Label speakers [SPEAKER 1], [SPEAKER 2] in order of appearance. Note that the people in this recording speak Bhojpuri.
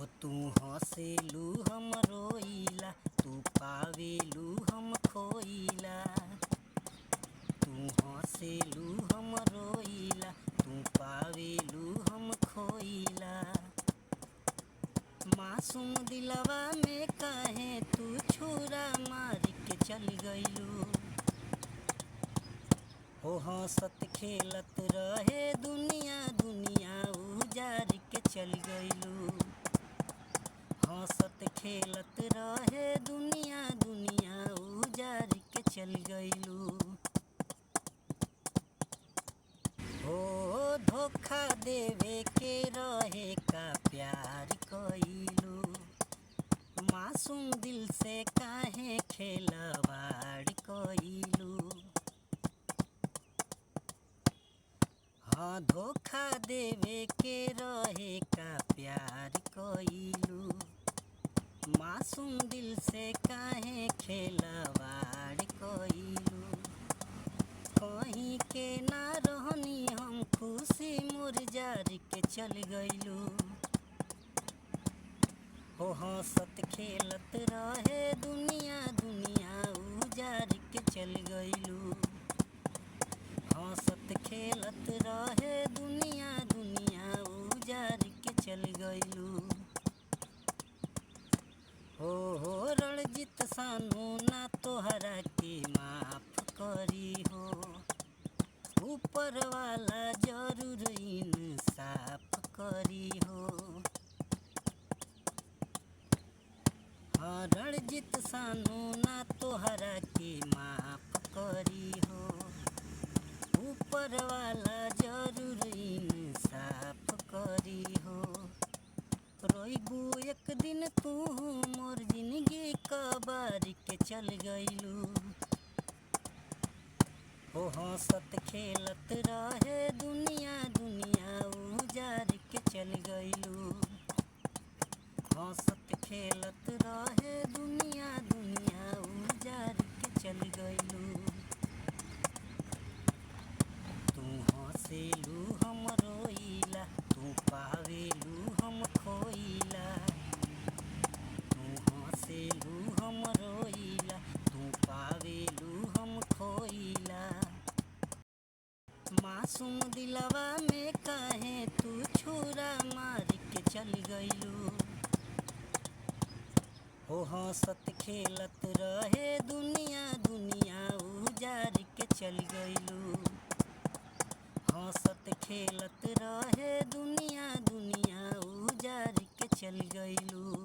[SPEAKER 1] हो तू हंसेलू हम रोइला, तू पावेलू हम खोइला। तू हंसेलू हम रोइला, तू पावेलू हम खोइला। मासूम दिलवा में काहे तू छुरा मार के चल गइलू। हो हंसत खेलत रहे दुनिया, दुनिया उजार के चल गइलू। हंसत खेलत रहे दुनिया, दुनिया उजार के चल गइलू। हो धोखा देवे के रहे का प्यार कइलू। मासूम दिल से काहे खेलवाड़ कइलू। हाँ धोखा देवे के रहे का प्यार कइलू। मासूम दिल से काहे खेलवाड़ कइलू। कहीं के ना रहनी हम खुशी मुरझार के चल गइलू। हो हंसत खेलत रहे दुनिया, दुनिया उजार के चल गइलू। हंसत खेलत रहे दुनिया, दुनिया उजार के चल गइलू। हो रणजीत सानू ना तोहरा के माफ करी हो। ऊपर वाला जरूर इंसाफ करी हो। हाँ रणजीत सानू ना तोहरा के माफ करी हो। ऊपर वाला जरूर इंसाफ करी हो। रोइबू एक दिन तू मोर जिंदगी कबार के चल गइलू। हो हंसत खेलत रहे दुनिया, दुनिया उजार के चल गइलू। हंसत खेलत रहे दुनिया, दुनिया उजार के चल गइलू। तू हंसेलू हम रोइला, तू पावेलू हम खोइला। तू हंसेलू हम रोइला, तू पावेलू हम खोइला। मासूम दिलवा में काहे तू छुरा मार के चल गइलू। हो हंसत खेलत रहे दुनिया, दुनिया उजार के चल गइलू। हंसत खेलत रहे दुनिया, दुनिया उजार के चल गइलू।